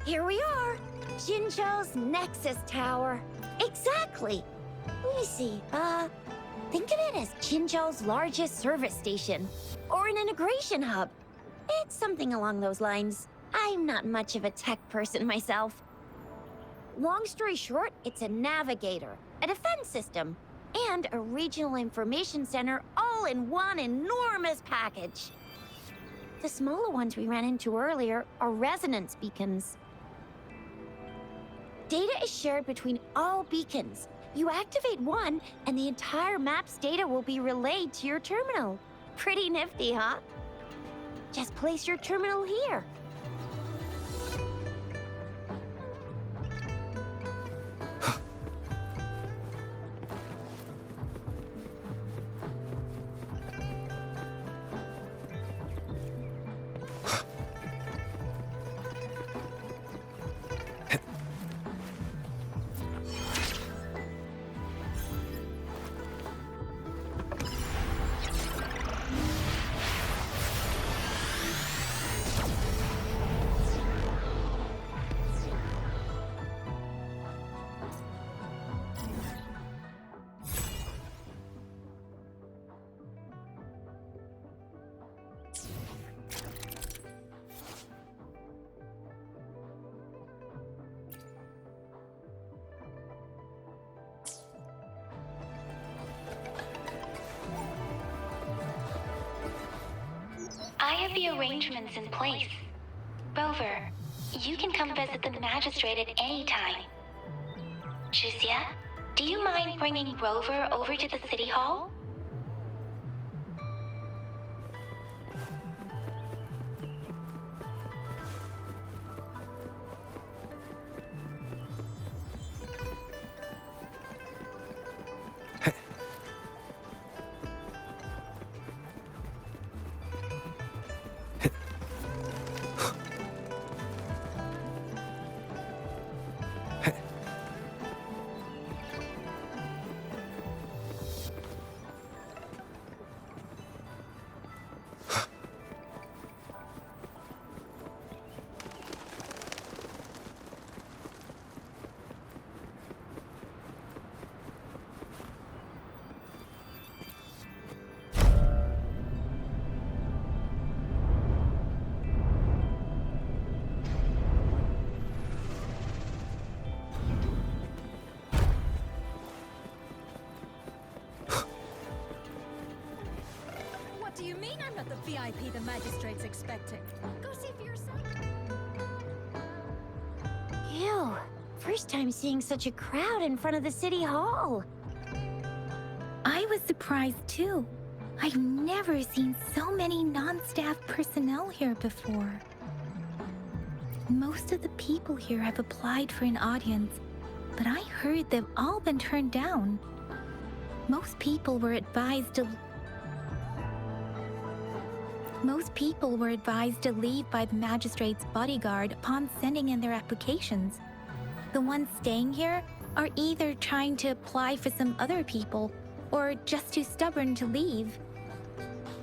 Here we are. JINZHOU's Nexus Tower. Exactly. Let me see. Think of it as JINZHOU's largest service station. Or an integration hub. It's something along those lines. I'm not much of a tech person myself. Long story short, it's a navigator, a defense system, and a regional information center all in one enormous package. The smaller ones we ran into earlier are resonance beacons. Data is shared between all beacons. You activate one, and the entire map's data will be relayed to your terminal. Pretty nifty, huh? Just place your terminal here. I have the arrangements in place. Rover, you can come visit the magistrate at any time. Juzia, do you mind bringing Rover over to the city hall? What do you mean I'm not the VIP the magistrate's expecting? Go see for yourself. Ew. First time seeing such a crowd in front of the city hall. I was surprised too. I've never seen so many non-staff personnel here before. Most of the people here have applied for an audience, but I heard they've all been turned down. Most people were advised to leave by the magistrate's bodyguard upon sending in their applications. The ones staying here are either trying to apply for some other people or just too stubborn to leave.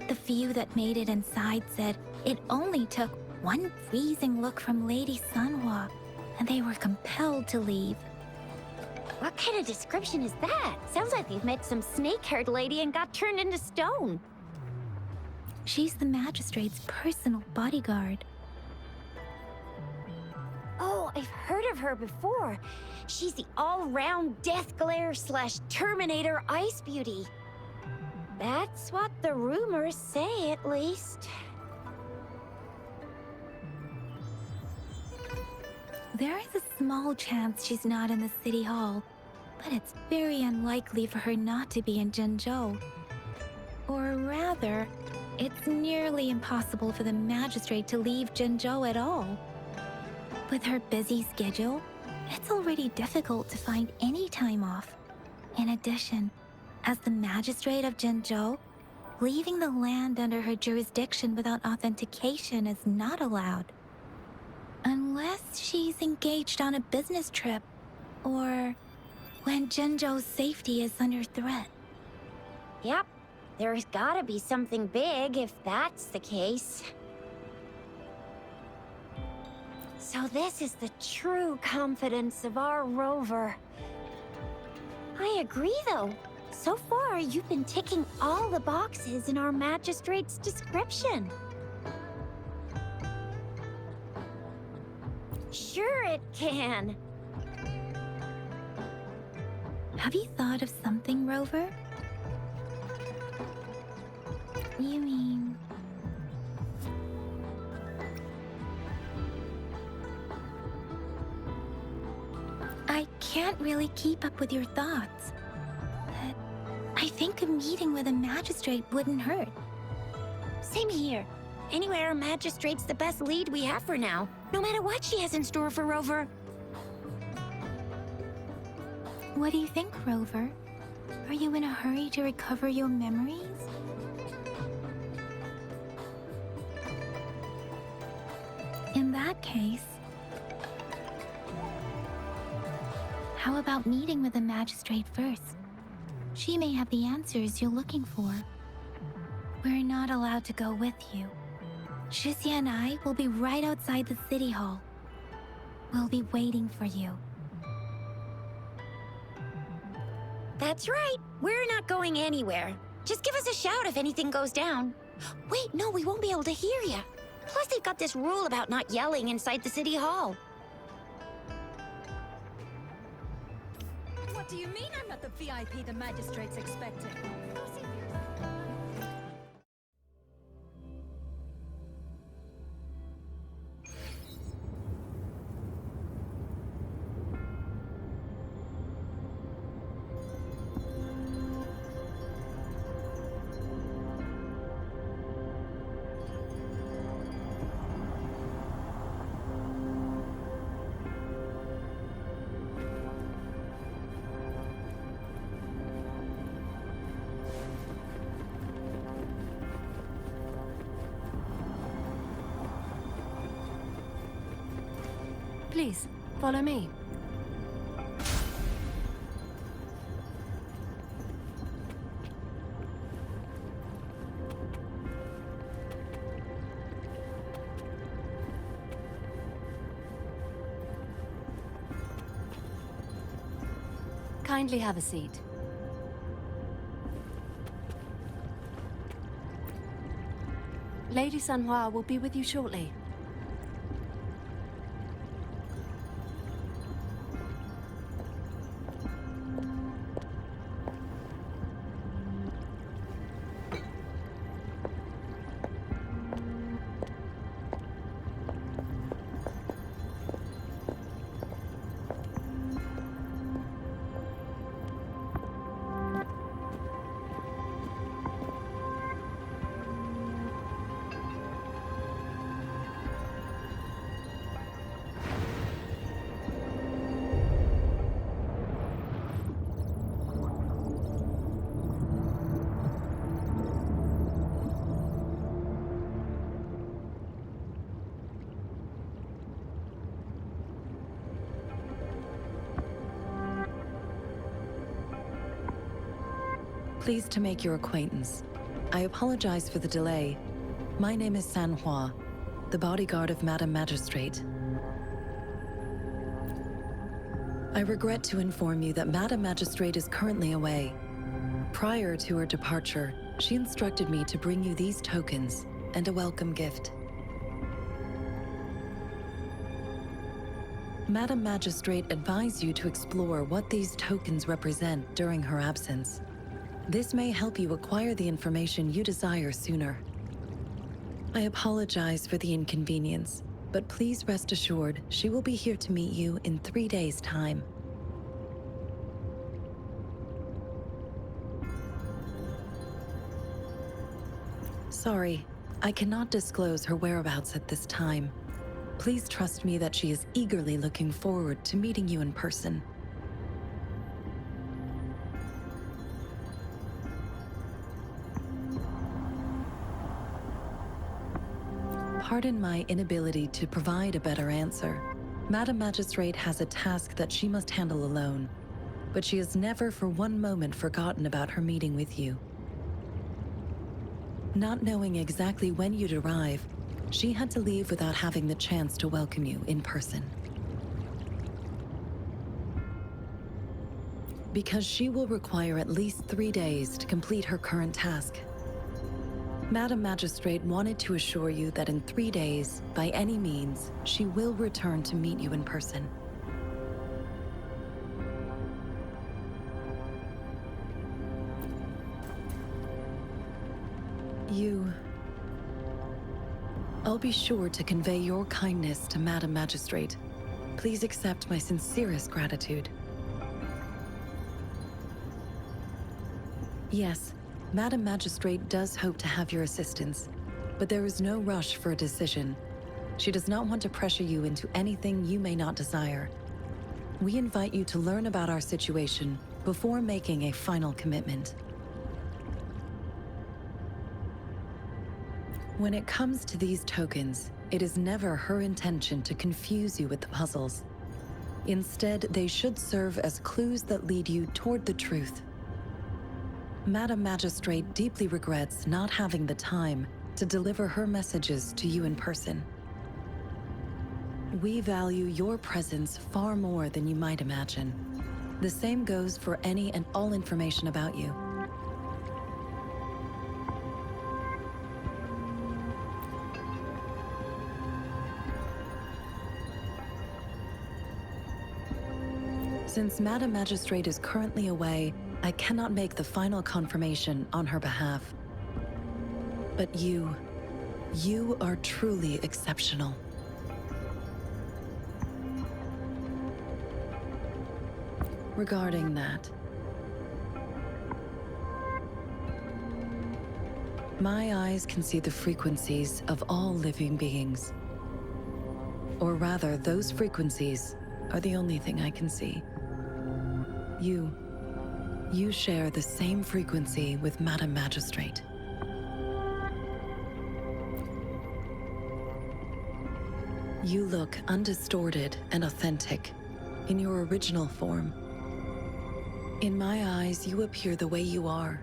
The few that made it inside said it only took one freezing look from Lady Sunhwa, and they were compelled to leave. What kind of description is that? Sounds like they've met some snake-haired lady and got turned into stone. She's the magistrate's personal bodyguard. Oh, I've heard of her before. She's the all-round Death Glare / Terminator Ice Beauty. That's what the rumors say, at least. There is a small chance she's not in the city hall, but it's very unlikely for her not to be in JINZHOU. Or rather, it's nearly impossible for the magistrate to leave JINZHOU at all. With her busy schedule, it's already difficult to find any time off. In addition, as the magistrate of JINZHOU, leaving the land under her jurisdiction without authentication is not allowed. Unless she's engaged on a business trip, or when JINZHOU's safety is under threat. Yep, there's gotta be something big if that's the case. So this is the true confidence of our rover. I agree, though. So far, you've been ticking all the boxes in our magistrate's description. Sure it can. Have you thought of something, Rover? You mean... I can't really keep up with your thoughts. But I think a meeting with a magistrate wouldn't hurt. Same here. Anyway, our magistrate's the best lead we have for now, no matter what she has in store for Rover. What do you think, Rover? Are you in a hurry to recover your memories? In that case, how about meeting with the magistrate first? She may have the answers you're looking for. We're not allowed to go with you. Shizia and I will be right outside the city hall. We'll be waiting for you. That's right. We're not going anywhere. Just give us a shout if anything goes down. Wait, no, we won't be able to hear you. Plus, they've got this rule about not yelling inside the city hall. What do you mean I'm not the VIP the magistrate's expecting? Go see for yourself. Please, follow me. Kindly have a seat. Lady Sanhua will be with you shortly. Pleased to make your acquaintance. I apologize for the delay. My name is Sanhua, the bodyguard of Madam Magistrate. I regret to inform you that Madam Magistrate is currently away. Prior to her departure, she instructed me to bring you these tokens and a welcome gift. Madam Magistrate advised you to explore what these tokens represent during her absence. This may help you acquire the information you desire sooner. I apologize for the inconvenience, but please rest assured she will be here to meet you in 3 days' time. Sorry, I cannot disclose her whereabouts at this time. Please trust me that she is eagerly looking forward to meeting you in person. Pardon my inability to provide a better answer. Madam Magistrate has a task that she must handle alone, but she has never for one moment forgotten about her meeting with you. Not knowing exactly when you'd arrive, she had to leave without having the chance to welcome you in person. Because she will require at least 3 days to complete her current task. Madam Magistrate wanted to assure you that in 3 days, by any means, she will return to meet you in person. I'll be sure to convey your kindness to Madam Magistrate. Please accept my sincerest gratitude. Yes, Madam Magistrate does hope to have your assistance, but there is no rush for a decision. She does not want to pressure you into anything you may not desire. We invite you to learn about our situation before making a final commitment. When it comes to these tokens, it is never her intention to confuse you with the puzzles. Instead, they should serve as clues that lead you toward the truth. Madam Magistrate deeply regrets not having the time to deliver her messages to you in person. We value your presence far more than you might imagine. The same goes for any and all information about you. Since Madam Magistrate is currently away, I cannot make the final confirmation on her behalf. But you are truly exceptional. Regarding that, my eyes can see the frequencies of all living beings. Or rather, those frequencies are the only thing I can see. You share the same frequency with Madam Magistrate. You look undistorted and authentic in your original form. In my eyes, you appear the way you are.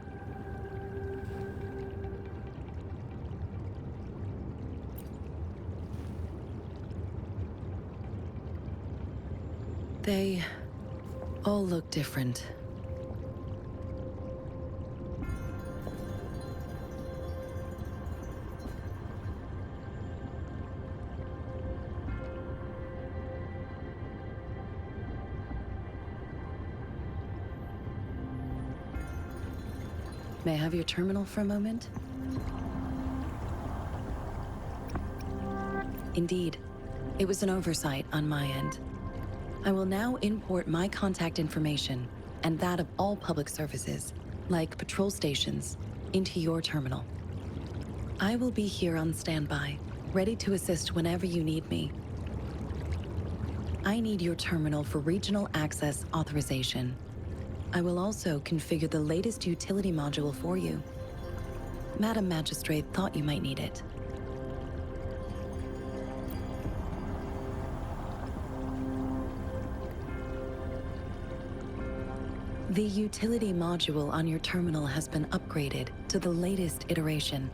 They all look different. May I have your terminal for a moment? Indeed, it was an oversight on my end. I will now import my contact information and that of all public services, like patrol stations, into your terminal. I will be here on standby, ready to assist whenever you need me. I need your terminal for regional access authorization. I will also configure the latest utility module for you. Madam Magistrate thought you might need it. The utility module on your terminal has been upgraded to the latest iteration.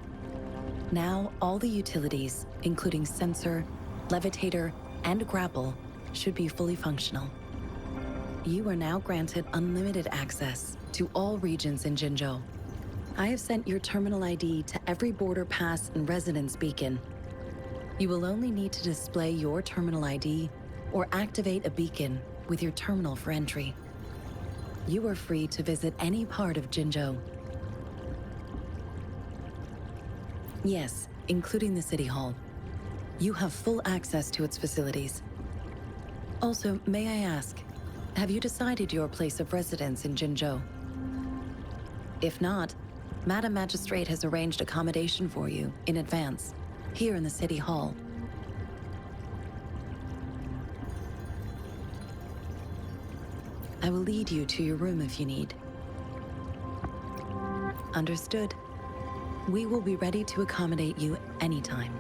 Now, all the utilities, including sensor, levitator, and grapple, should be fully functional. You are now granted unlimited access to all regions in JINZHOU. I have sent your terminal ID to every border pass and residence beacon. You will only need to display your terminal ID or activate a beacon with your terminal for entry. You are free to visit any part of JINZHOU. Yes, including the City Hall. You have full access to its facilities. Also, may I ask, have you decided your place of residence in JINZHOU? If not, Madam Magistrate has arranged accommodation for you in advance, here in the City Hall. I will lead you to your room if you need. Understood. We will be ready to accommodate you anytime.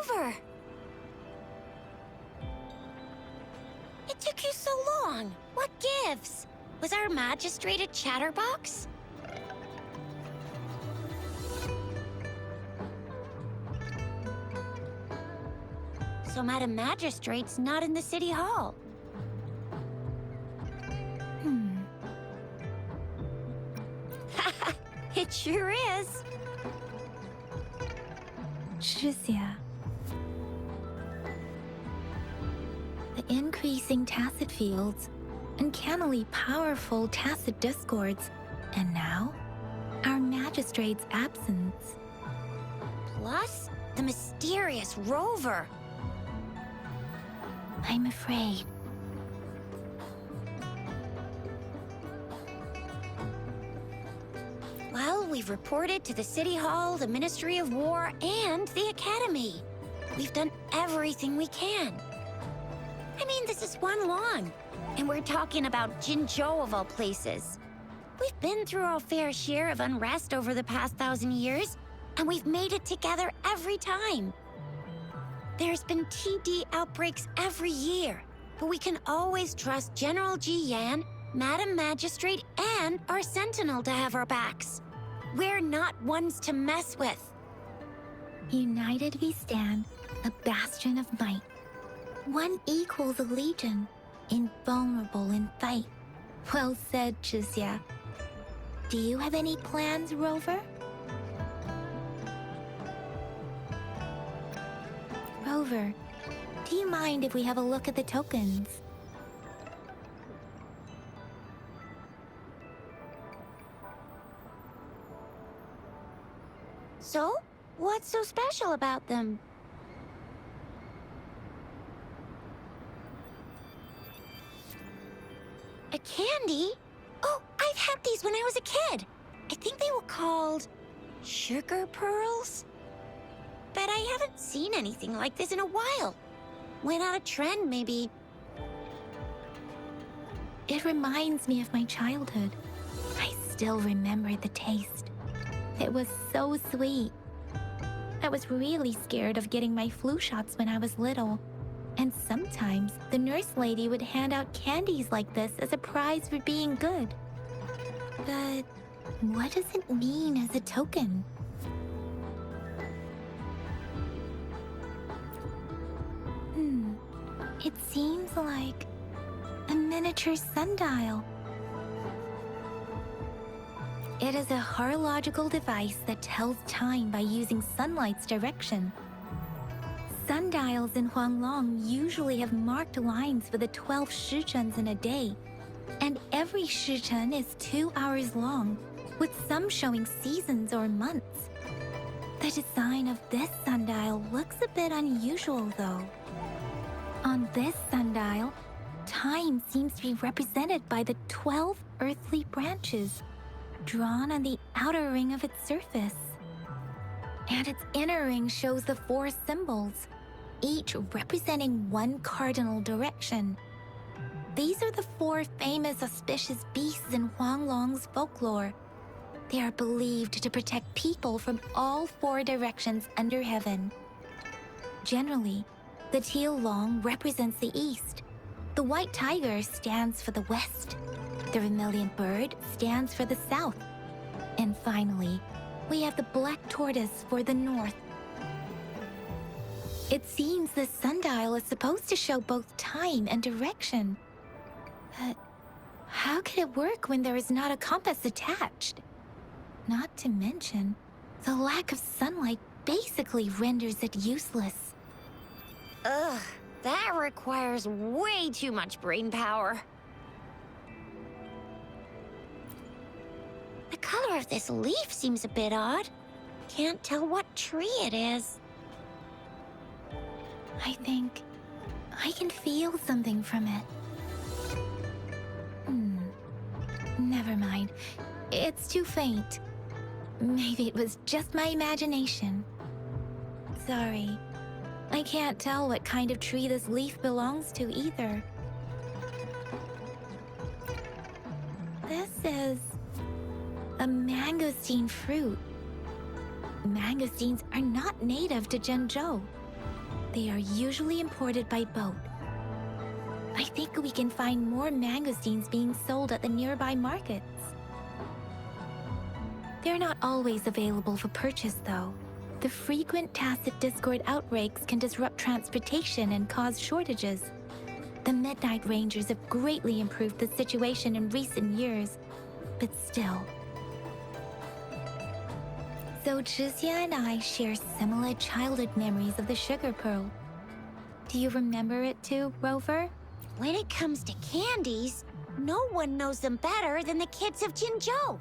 Rover! It took you so long. What gives? Was our magistrate a chatterbox? So Madam Magistrate's not in the City Hall. It sure is. Shizia. The increasing tacit fields, uncannily powerful tacit discords, and now, our magistrate's absence. Plus, the mysterious Rover. I'm afraid. Well, we've reported to the City Hall, the Ministry of War, and the Academy. We've done everything we can. I mean, this is one long, and we're talking about JINZHOU of all places. We've been through our fair share of unrest over the past 1,000 years, and we've made it together every time. There's been TD outbreaks every year, but we can always trust General Ji Yan, Madam Magistrate, and our Sentinel to have our backs. We're not ones to mess with. United we stand, a bastion of might. One equals a legion, invulnerable in fight. Well said, Shizia. Do you have any plans, Rover? Rover, do you mind if we have a look at the tokens? So, what's so special about them? A candy? Oh, I've had these when I was a kid. I think they were called sugar pearls? But I haven't seen anything like this in a while. Went out of trend, maybe. It reminds me of my childhood. I still remember the taste. It was so sweet. I was really scared of getting my flu shots when I was little. And sometimes the nurse lady would hand out candies like this as a prize for being good. But what does it mean as a token? It seems like a miniature sundial. It is a horological device that tells time by using sunlight's direction. Sundials in Huanglong usually have marked lines for the 12 shichens in a day, and every shichen is 2 hours long, with some showing seasons or months. The design of this sundial looks a bit unusual, though. On this sundial, time seems to be represented by the 12 earthly branches, drawn on the outer ring of its surface. And its inner ring shows the 4 symbols, each representing one cardinal direction. These are the 4 famous auspicious beasts in Huanglong's folklore. They are believed to protect people from all 4 directions under heaven. Generally, the teal long represents the east. The white tiger stands for the west. The vermilion bird stands for the south. And finally, we have the black tortoise for the north. It seems the sundial is supposed to show both time and direction. But how could it work when there is not a compass attached? Not to mention, the lack of sunlight basically renders it useless. Ugh, that requires way too much brain power. The color of this leaf seems a bit odd. Can't tell what tree it is. I think I can feel something from it. Never mind. It's too faint. Maybe it was just my imagination. Sorry. I can't tell what kind of tree this leaf belongs to either. This is a mangosteen fruit. Mangosteens are not native to JINZHOU. They are usually imported by boat. I think we can find more mangosteens being sold at the nearby markets. They're not always available for purchase, though. The frequent tacit Discord outbreaks can disrupt transportation and cause shortages. The Midnight Rangers have greatly improved the situation in recent years, but still. So Jizya and I share similar childhood memories of the Sugar Pearl. Do you remember it too, Rover? When it comes to candies, no one knows them better than the kids of JINZHOU.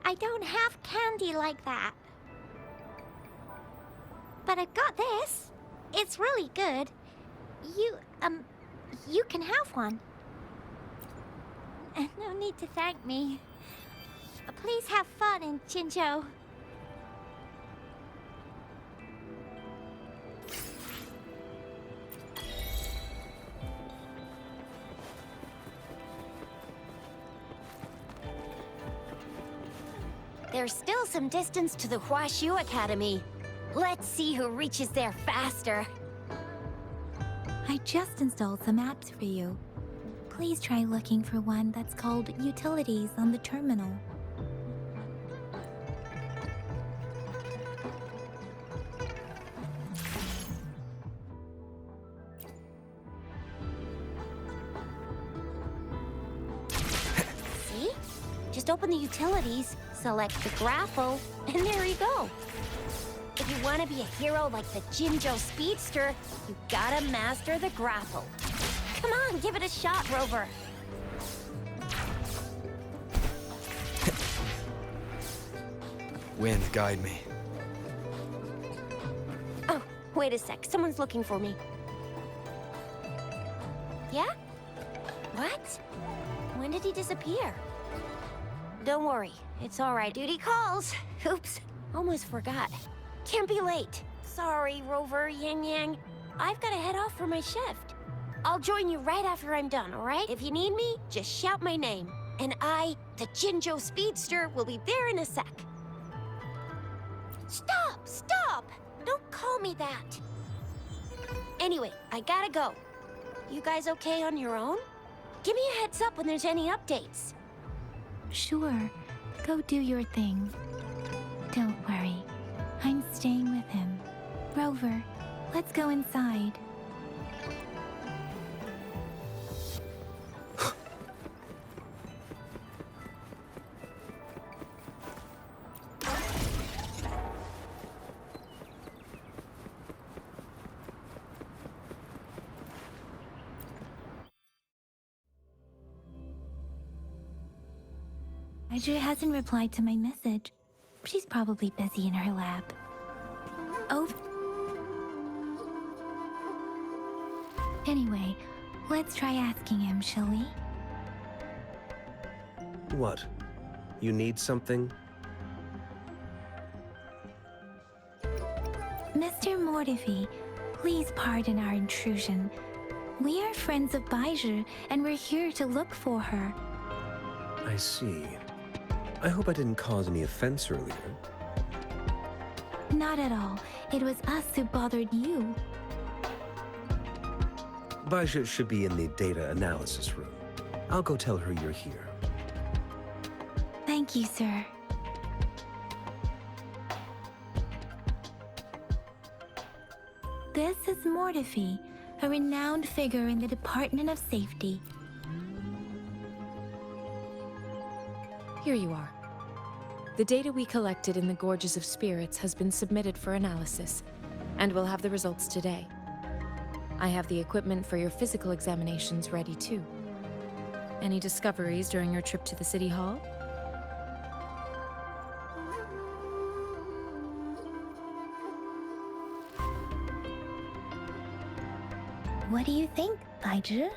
I don't have candy like that. But I've got this. It's really good. You can have one. No need to thank me. Please have fun in JINZHOU. There's still some distance to the Huashu Academy. Let's see who reaches there faster. I just installed some apps for you. Please try looking for one that's called Utilities on the terminal. See? Just open the utilities, select the grapple, and there you go. If you want to be a hero like the JINZHOU Speedster, you gotta master the grapple. Come on, give it a shot, Rover. Wind, guide me. Oh, wait a sec. Someone's looking for me. Yeah? What? When did he disappear? Don't worry. It's all right. Duty calls. Oops. Almost forgot. Can't be late. Sorry, Rover, Yang Yang. I've got to head off for my shift. I'll join you right after I'm done, all right? If you need me, just shout my name. And I, the JINZHOU Speedster, will be there in a sec. Stop! Stop! Don't call me that. Anyway, I gotta go. You guys okay on your own? Give me a heads up when there's any updates. Sure, go do your thing. Don't worry, I'm staying with him. Rover, let's go inside. Audrey hasn't replied to my message. She's probably busy in her lab. Over. Anyway, let's try asking him, shall we? What? You need something? Mr. Mortifi, please pardon our intrusion. We are friends of Baizhi, and we're here to look for her. I see. I hope I didn't cause any offense earlier. Not at all. It was us who bothered you. Baizhi should be in the data analysis room. I'll go tell her you're here. Thank you, sir. This is Mortifi, a renowned figure in the Department of Safety. Here you are. The data we collected in the Gorges of Spirits has been submitted for analysis, and we'll have the results today. I have the equipment for your physical examinations ready too. Any discoveries during your trip to the City Hall? What do you think, Baizhi?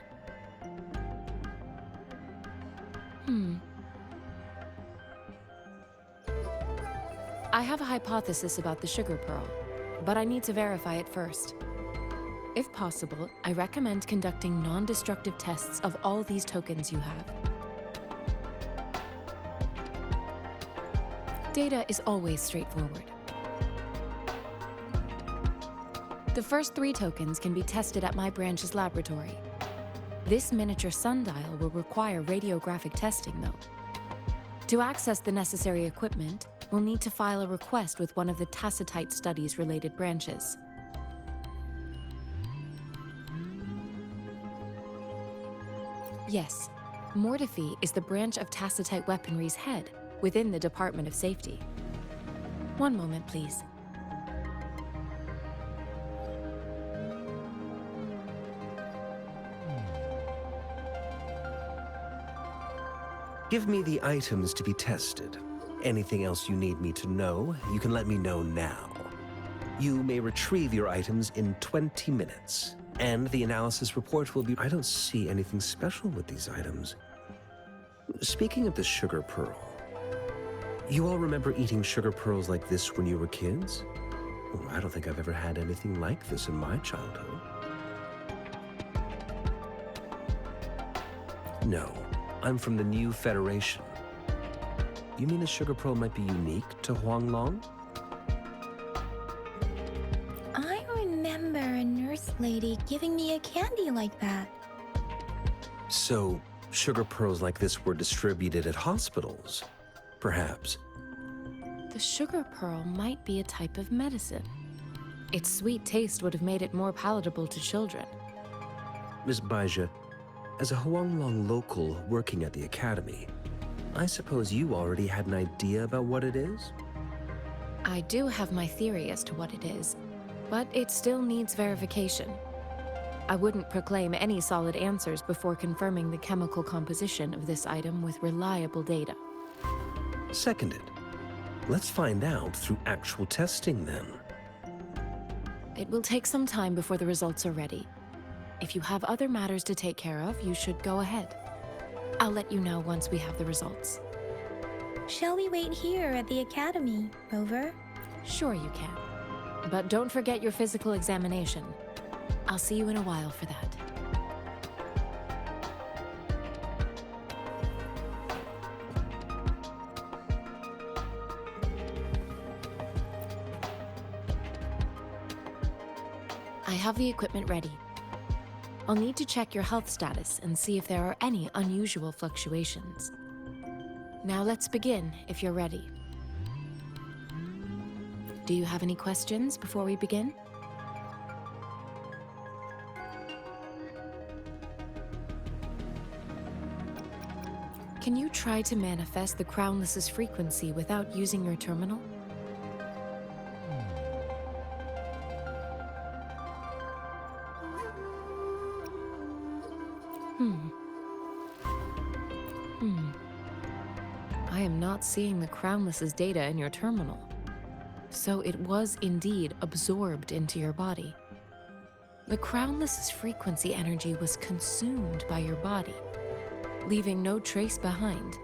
I have a hypothesis about the sugar pearl, but I need to verify it first. If possible, I recommend conducting non-destructive tests of all these tokens you have. Data is always straightforward. The first 3 tokens can be tested at my branch's laboratory. This miniature sundial will require radiographic testing, though. To access the necessary equipment, we'll need to file a request with one of the Tacitite Studies-related branches. Yes, Mortefi is the branch of Tacitite Weaponry's head within the Department of Safety. One moment, please. Give me the items to be tested. Anything else you need me to know, you can let me know now. You may retrieve your items in 20 minutes, and the analysis report will be... I don't see anything special with these items. Speaking of the sugar pearl, you all remember eating sugar pearls like this when you were kids? Oh, I don't think I've ever had anything like this in my childhood. No, I'm from the New Federation. You mean a sugar pearl might be unique to Huanglong? I remember a nurse lady giving me a candy like that. So, sugar pearls like this were distributed at hospitals, perhaps. The sugar pearl might be a type of medicine. Its sweet taste would have made it more palatable to children. Miss Baizhi, as a Huanglong local working at the academy, I suppose you already had an idea about what it is? I do have my theory as to what it is, but it still needs verification. I wouldn't proclaim any solid answers before confirming the chemical composition of this item with reliable data. Seconded. Let's find out through actual testing then. It will take some time before the results are ready. If you have other matters to take care of, you should go ahead. I'll let you know once we have the results. Shall we wait here at the academy, Rover? Sure you can. But don't forget your physical examination. I'll see you in a while for that. I have the equipment ready. I'll need to check your health status and see if there are any unusual fluctuations. Now let's begin, if you're ready. Do you have any questions before we begin? Can you try to manifest the Crownless's frequency without using your terminal? I am not seeing the Crownless's data in your terminal. So it was indeed absorbed into your body. The Crownless's frequency energy was consumed by your body, leaving no trace behind.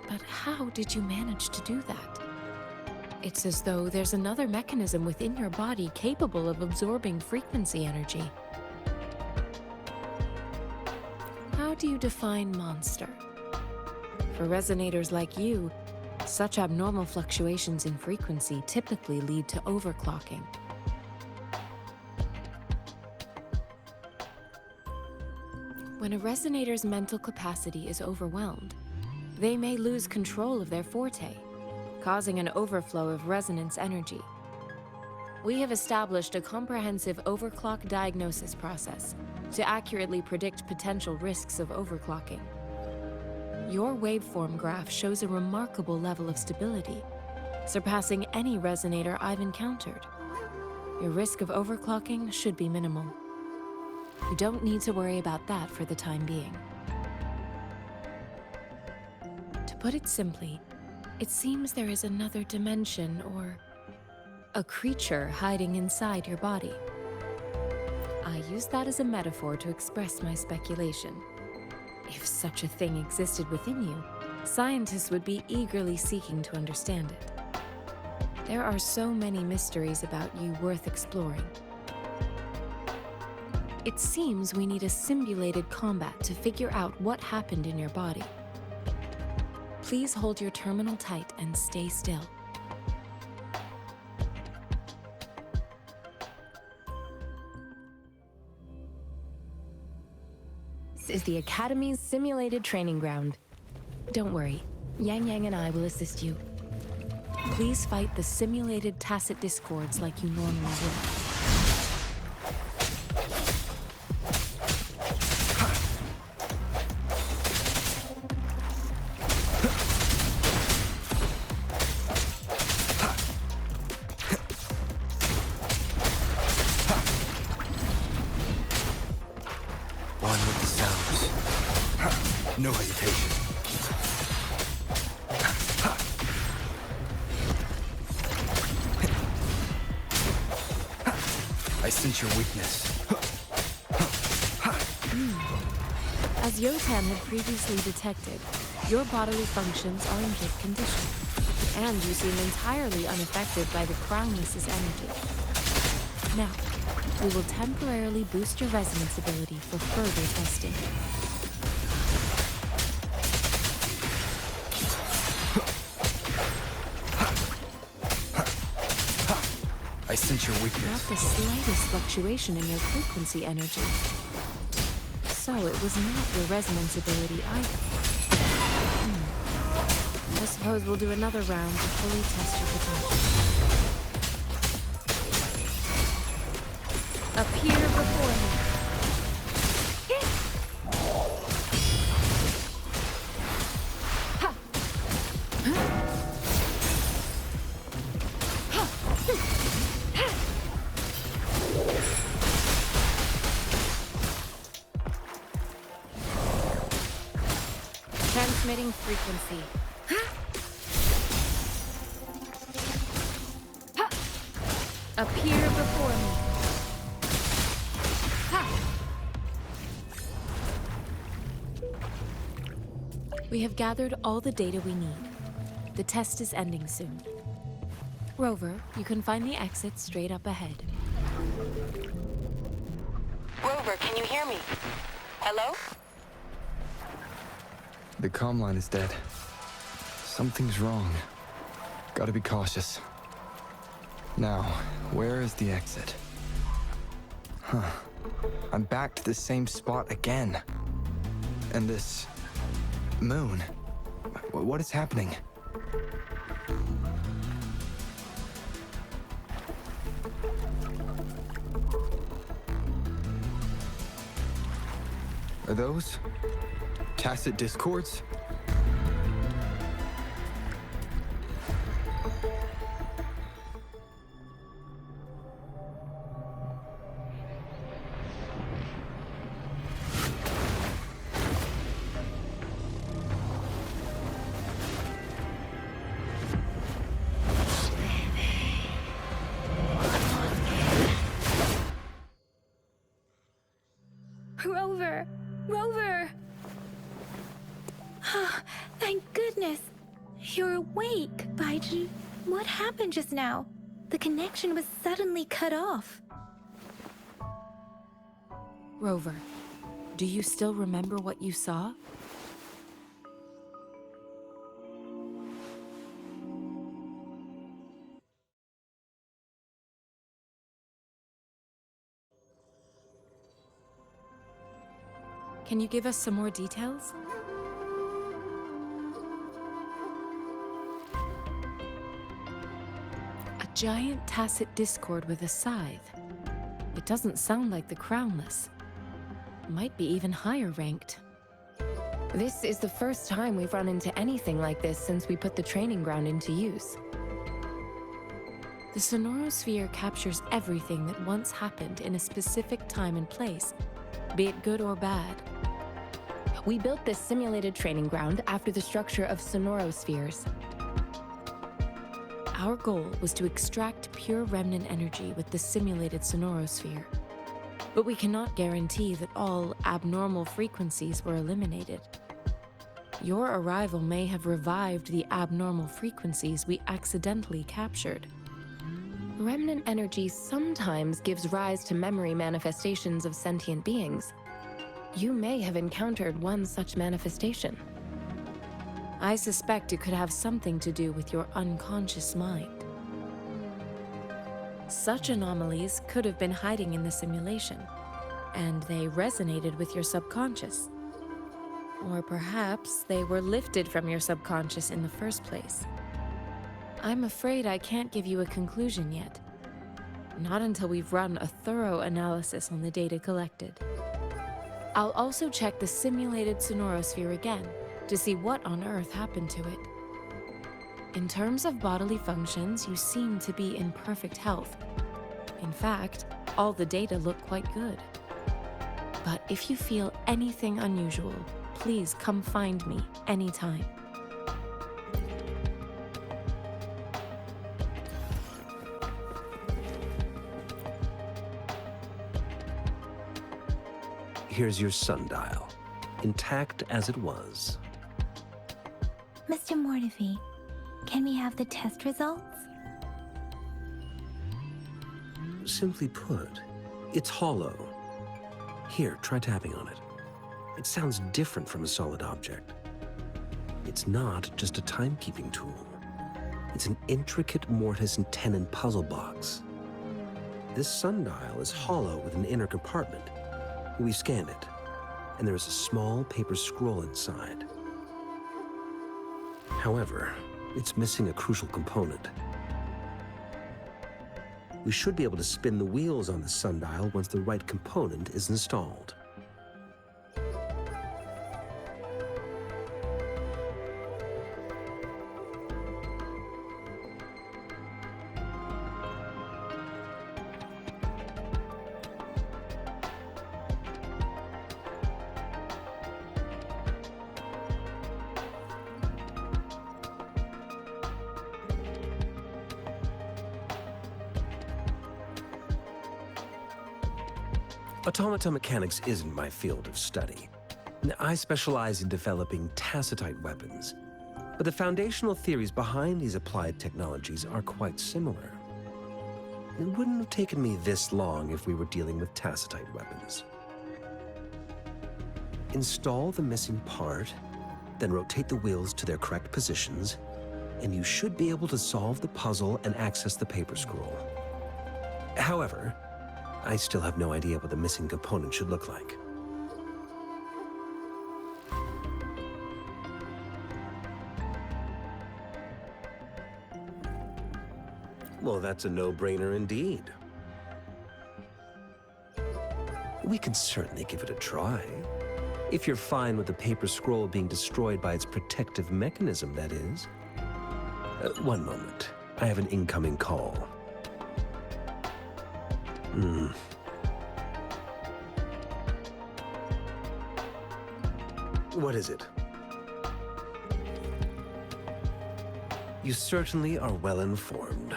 But how did you manage to do that? It's as though there's another mechanism within your body capable of absorbing frequency energy. How do you define monster? For resonators like you, such abnormal fluctuations in frequency typically lead to overclocking. When a resonator's mental capacity is overwhelmed, they may lose control of their forte, causing an overflow of resonance energy. We have established a comprehensive overclock diagnosis process to accurately predict potential risks of overclocking. Your waveform graph shows a remarkable level of stability, surpassing any resonator I've encountered. Your risk of overclocking should be minimal. You don't need to worry about that for the time being. To put it simply, it seems there is another dimension or a creature hiding inside your body. I use that as a metaphor to express my speculation. If such a thing existed within you, scientists would be eagerly seeking to understand it. There are so many mysteries about you worth exploring. It seems we need a simulated combat to figure out what happened in your body. Please hold your terminal tight and stay still. This is the Academy's simulated training ground. Don't worry, Yang Yang and I will assist you. Please fight the simulated tacit discords like you normally would. One with the sounds. No hesitation. I sense your weakness. As Yotan had previously detected, your bodily functions are in good condition, and you seem entirely unaffected by the Crownless's energy. Now, we will temporarily boost your resonance ability for further testing. I sense your weakness. Not the slightest fluctuation in your frequency energy. So it was not your resonance ability either. I suppose we'll do another round to fully test your potential. Appear before me. Transmitting frequency. Appear before me. We have gathered all the data we need. The test is ending soon. Rover, you can find the exit straight up ahead. Rover, can you hear me? Hello? The comm line is dead. Something's wrong. Gotta be cautious. Now, where is the exit? Huh. I'm back to the same spot again. And this... moon. What is happening? Are those tacit discords? Rover! Rover! Thank goodness! You're awake, Baizhi. What happened just now? The connection was suddenly cut off. Rover, do you still remember what you saw? Can you give us some more details? A giant tacit discord with a scythe. It doesn't sound like the Crownless. Might be even higher ranked. This is the first time we've run into anything like this since we put the training ground into use. The Sonorosphere captures everything that once happened in a specific time and place, be it good or bad. We built this simulated training ground after the structure of Sonorospheres. Our goal was to extract pure remnant energy with the simulated Sonorosphere. but we cannot guarantee that all abnormal frequencies were eliminated. Your arrival may have revived the abnormal frequencies we accidentally captured. Remnant energy sometimes gives rise to memory manifestations of sentient beings. You may have encountered one such manifestation. I suspect it could have something to do with your unconscious mind. Such anomalies could have been hiding in the simulation, and they resonated with your subconscious. Or perhaps they were lifted from your subconscious in the first place. I'm afraid I can't give you a conclusion yet. Not until we've run a thorough analysis on the data collected. I'll also check the simulated sonorosphere again to see what on earth happened to it. In terms of bodily functions, you seem to be in perfect health. In fact, all the data look quite good. But if you feel anything unusual, please come find me anytime. Here's your sundial, intact as it was. Mr. Mortefi, can we have the test results? Simply put, it's hollow. Here, try tapping on it. It sounds different from a solid object. It's not just a timekeeping tool. It's an intricate mortise and tenon puzzle box. This sundial is hollow with an inner compartment. We scanned it, and there is a small paper scroll inside. However, it's missing a crucial component. We should be able to spin the wheels on the sundial once the right component is installed. Automata mechanics isn't my field of study. I specialize in developing tacitite weapons, but the foundational theories behind these applied technologies are quite similar. It wouldn't have taken me this long if we were dealing with tacitite weapons. Install the missing part, then rotate the wheels to their correct positions, and you should be able to solve the puzzle and access the paper scroll. However, I still have no idea what the missing component should look like. Well, that's a no-brainer indeed. We can certainly give it a try. If you're fine with the paper scroll being destroyed by its protective mechanism, that is. One moment. I have an incoming call. What is it? You certainly are well informed.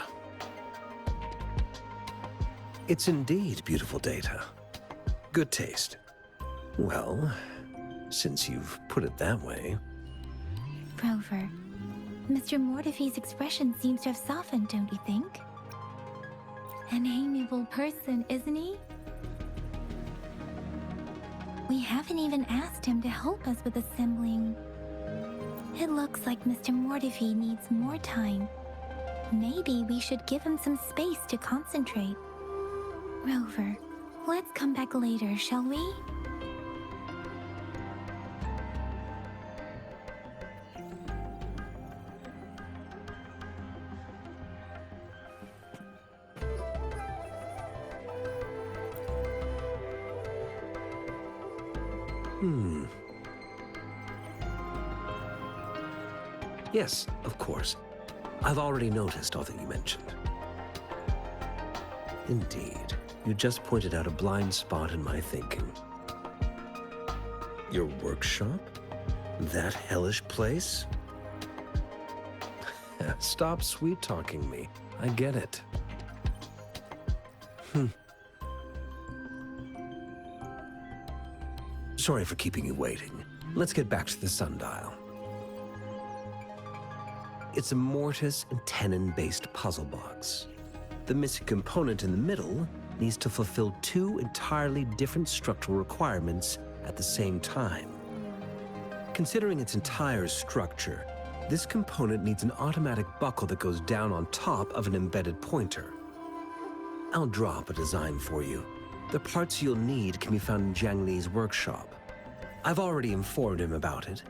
It's indeed beautiful data. Good taste. Well, since you've put it that way. Rover, Mr. Mortefi's expression seems to have softened, don't you think? An amiable person, isn't he? We haven't even asked him to help us with assembling. It looks like Mr. Mortefi needs more time. Maybe we should give him some space to concentrate. Rover, let's come back later, shall we? Yes, of course. I've already noticed all that you mentioned. Indeed, you just pointed out a blind spot in my thinking. Your workshop? That hellish place? Stop sweet-talking me. I get it. Sorry for keeping you waiting. Let's get back to the sundial. It's a mortise and tenon-based puzzle box. The missing component in the middle needs to fulfill two entirely different structural requirements at the same time. Considering its entire structure, this component needs an automatic buckle that goes down on top of an embedded pointer. I'll drop a design for you. The parts you'll need can be found in Jiang Li's workshop. I've already informed him about it.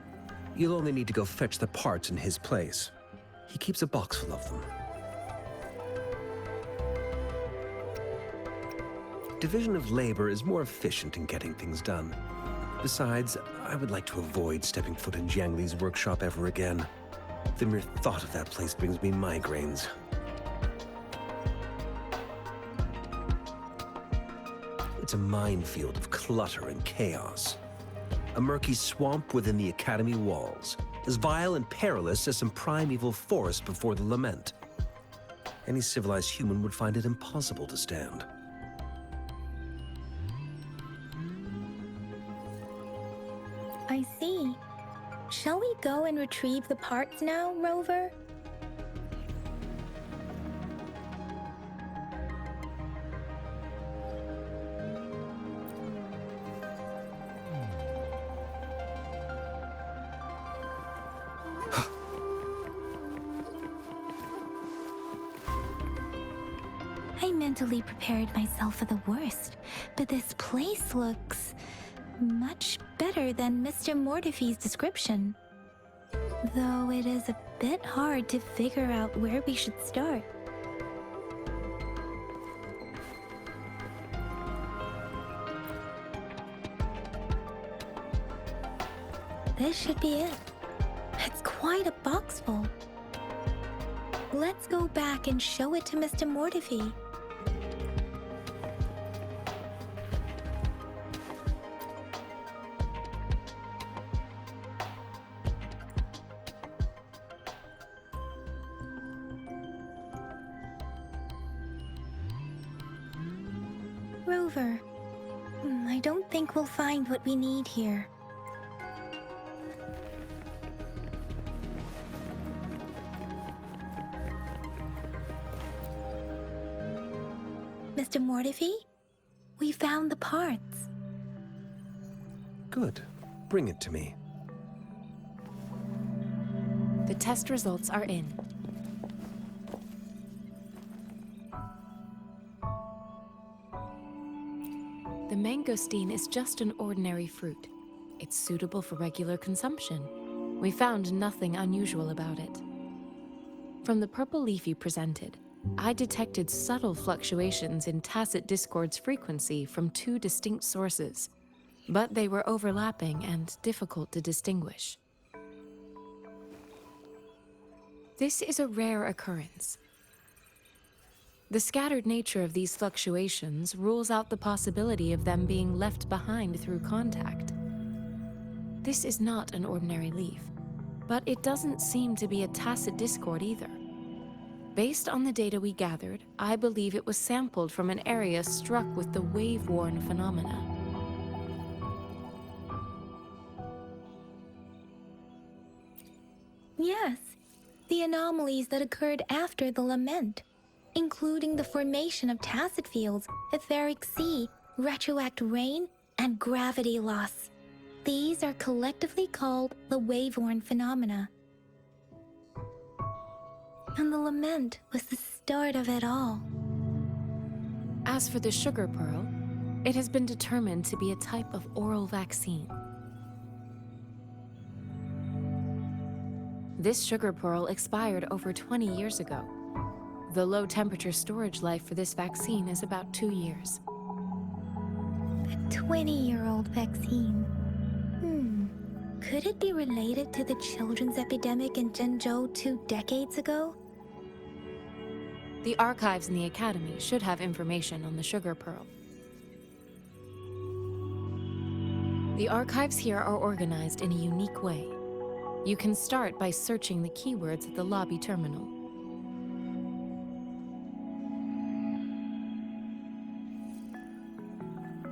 You'll only need to go fetch the parts in his place. He keeps a box full of them. Division of labor is more efficient in getting things done. Besides, I would like to avoid stepping foot in Jiang Li's workshop ever again. The mere thought of that place brings me migraines. It's a minefield of clutter and chaos. A murky swamp within the Academy walls, as vile and perilous as some primeval forest before the lament. Any civilized human would find it impossible to stand. I see. Shall we go and retrieve the parts now, Rover? I mentally prepared myself for the worst, but this place looks much better than Mr. Mortify's description. Though it is a bit hard to figure out where we should start. This should be it. It's quite a box full. Let's go back and show it to Mr. Mortify. Rover, I don't think we'll find what we need here. Mr. Mortify, we found the parts. Good. Bring it to me. The test results are in. The mangosteen is just an ordinary fruit. It's suitable for regular consumption. We found nothing unusual about it. From the purple leaf you presented, I detected subtle fluctuations in Tacit Discord's frequency from two distinct sources, but they were overlapping and difficult to distinguish. This is a rare occurrence. The scattered nature of these fluctuations rules out the possibility of them being left behind through contact. This is not an ordinary leaf, but it doesn't seem to be a Tacit Discord either. Based on the data we gathered, I believe it was sampled from an area struck with the wave-worn phenomena. Yes, the anomalies that occurred after the lament, including the formation of tacit fields, etheric sea, retroact rain, and gravity loss. These are collectively called the wave-worn phenomena. And the lament was the start of it all. As for the sugar pearl, it has been determined to be a type of oral vaccine. This sugar pearl expired over 20 years ago. The low-temperature storage life for this vaccine is about 2 years. A 20-year-old vaccine. Could it be related to the children's epidemic in JINZHOU 2 decades ago? The archives in the Academy should have information on the sugar pearl. The archives here are organized in a unique way. You can start by searching the keywords at the lobby terminal.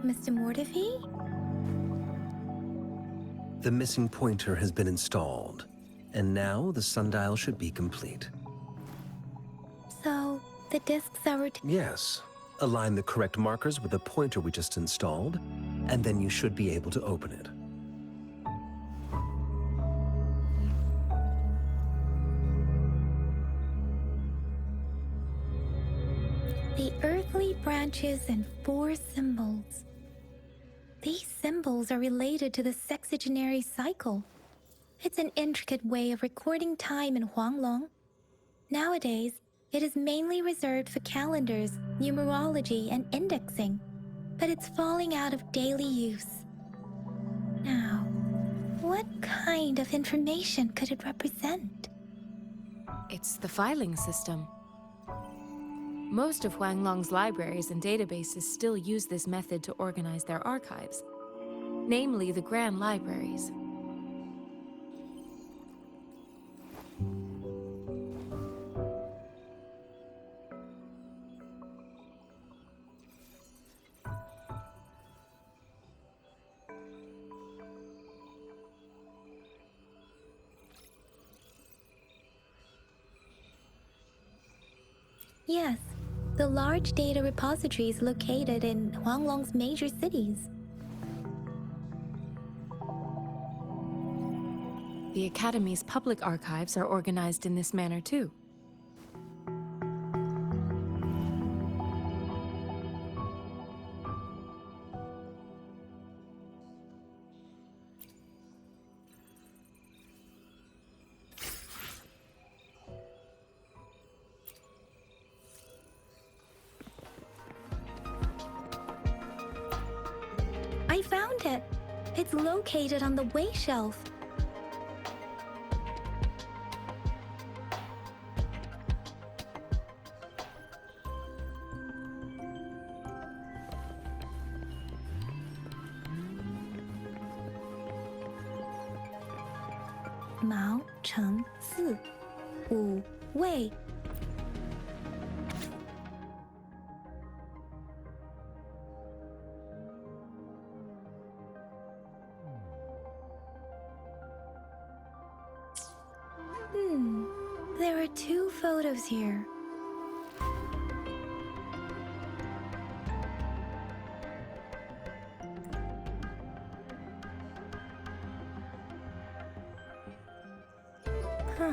Mr. Mortify? The missing pointer has been installed, and now the sundial should be complete. So, the discs are Yes. Align the correct markers with the pointer we just installed, and then you should be able to open it. the earthly branches and 4 symbols. These symbols are related to the sexagenary cycle. It's an intricate way of recording time in Huanglong. Nowadays, it is mainly reserved for calendars, numerology, and indexing, but it's falling out of daily use. Now, what kind of information could it represent? It's the filing system. Most of Huanglong's libraries and databases still use this method to organize their archives, namely the Grand Libraries. Yes, the large data repositories located in Huanglong's major cities. The Academy's public archives are organized in this manner too. I found it! It's located on the way shelf. Mao Cheng Si, Wu Wei. There are 2 photos here. Huh.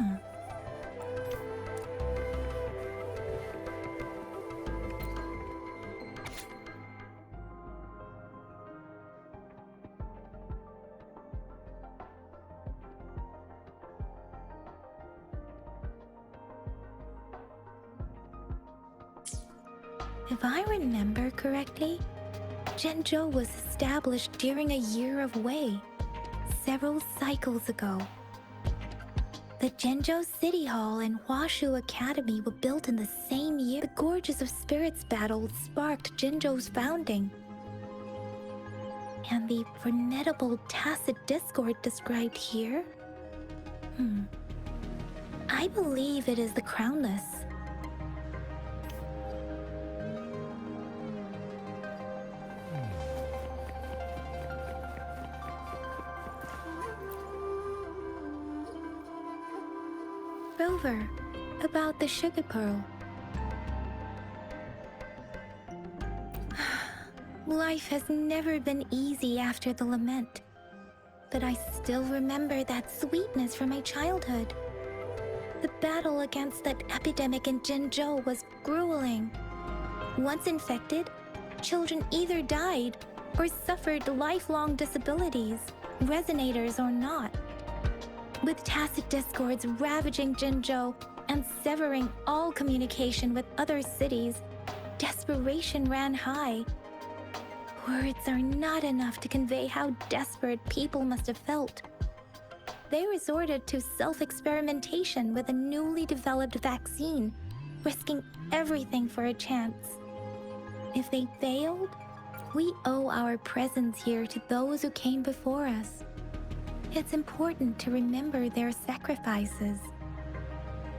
If I remember correctly, JINZHOU was established during a year of Wei, several cycles ago. The JINZHOU City Hall and Huashu Academy were built in the same year. The Gorges of Spirits battle sparked JINZHOU's founding. And the formidable tacit discord described here? I believe it is the Crownless. Rover, about the sugar pearl. Life has never been easy after the lament, but I still remember that sweetness from my childhood. The battle against that epidemic in JINZHOU was grueling. Once infected, children either died or suffered lifelong disabilities, resonators or not. With tacit discords ravaging JINZHOU and severing all communication with other cities, desperation ran high. Words are not enough to convey how desperate people must have felt. They resorted to self-experimentation with a newly developed vaccine, risking everything for a chance. If they failed, we owe our presence here to those who came before us. It's important to remember their sacrifices.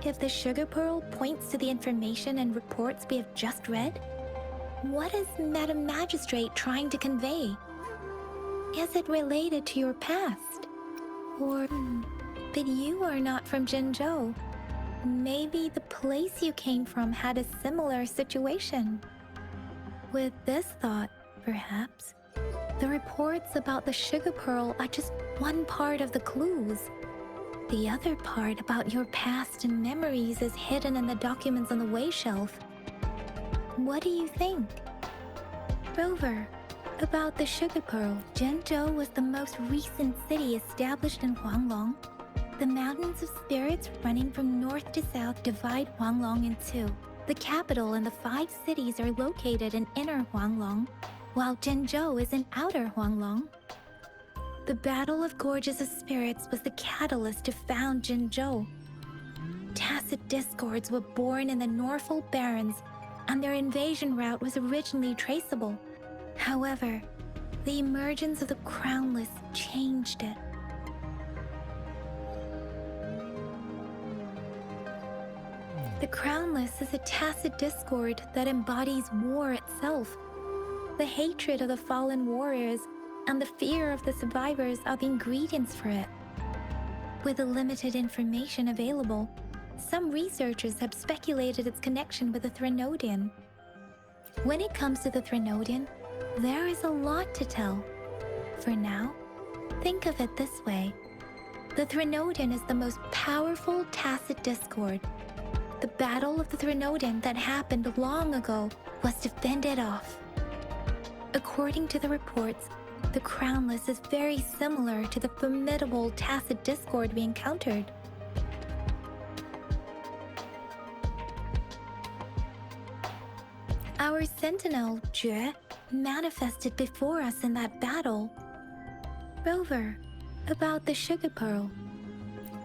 If the sugar pearl points to the information and reports we have just read, what is Madam Magistrate trying to convey? Is it related to your past? But you are not from Jinzhou. Maybe the place you came from had a similar situation. With this thought, perhaps, the reports about the sugar pearl are just one part of the clues. The other part about your past and memories is hidden in the documents on the way shelf. What do you think? Rover, about the sugar pearl, Jinzhou was the most recent city established in Huanglong. The mountains of spirits running from north to south divide Huanglong in two. The capital and the 5 cities are located in inner Huanglong, while Jinzhou is in outer Huanglong. The Battle of Gorges of Spirits was the catalyst to found Jinzhou. Tacit discords were born in the Norfolk Barrens, and their invasion route was originally traceable. However, the emergence of the Crownless changed it. The Crownless is a tacit discord that embodies war itself. The hatred of the fallen warriors and the fear of the survivors are the ingredients for it. With the limited information available, some researchers have speculated its connection with the Threnodian. When it comes to the Threnodian, there is a lot to tell. For now, think of it this way. The Threnodian is the most powerful tacit discord. The Battle of the Threnodian that happened long ago was to fend it off. According to the reports, the Crownless is very similar to the formidable tacit discord we encountered. Our sentinel, Jue, manifested before us in that battle. Rover, about the sugar pearl.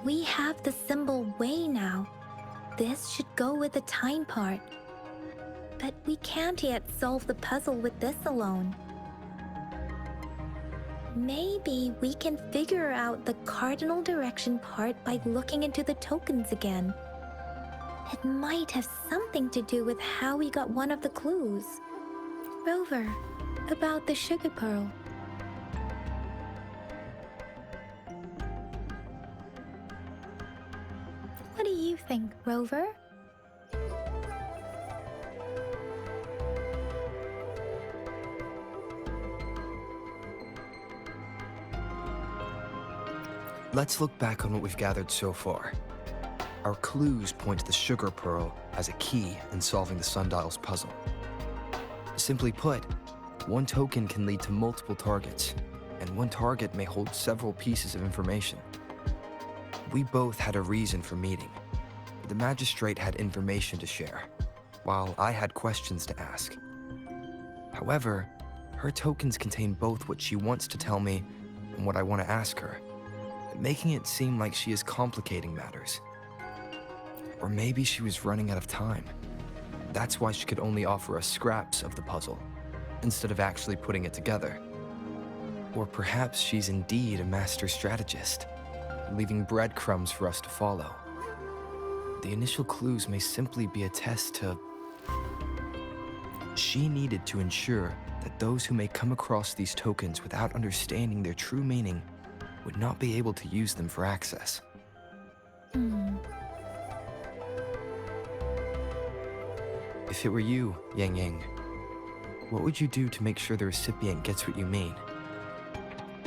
We have the symbol Wei now. This should go with the time part. But we can't yet solve the puzzle with this alone. Maybe we can figure out the cardinal direction part by looking into the tokens again. It might have something to do with how we got one of the clues. Rover, about the sugar pearl. What do you think, Rover? Let's look back on what we've gathered so far. Our clues point to the sugar pearl as a key in solving the sundial's puzzle. Simply put, one token can lead to multiple targets, and one target may hold several pieces of information. We both had a reason for meeting. The magistrate had information to share, while I had questions to ask. However, her tokens contain both what she wants to tell me and what I want to ask her, making it seem like she is complicating matters. Or maybe she was running out of time. That's why she could only offer us scraps of the puzzle, instead of actually putting it together. Or perhaps she's indeed a master strategist, leaving breadcrumbs for us to follow. The initial clues may simply be a test to... She needed to ensure that those who may come across these tokens without understanding their true meaning would not be able to use them for access. If it were you, Yang Yang, what would you do to make sure the recipient gets what you mean?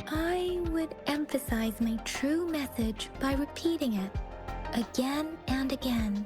I would emphasize my true message by repeating it again and again.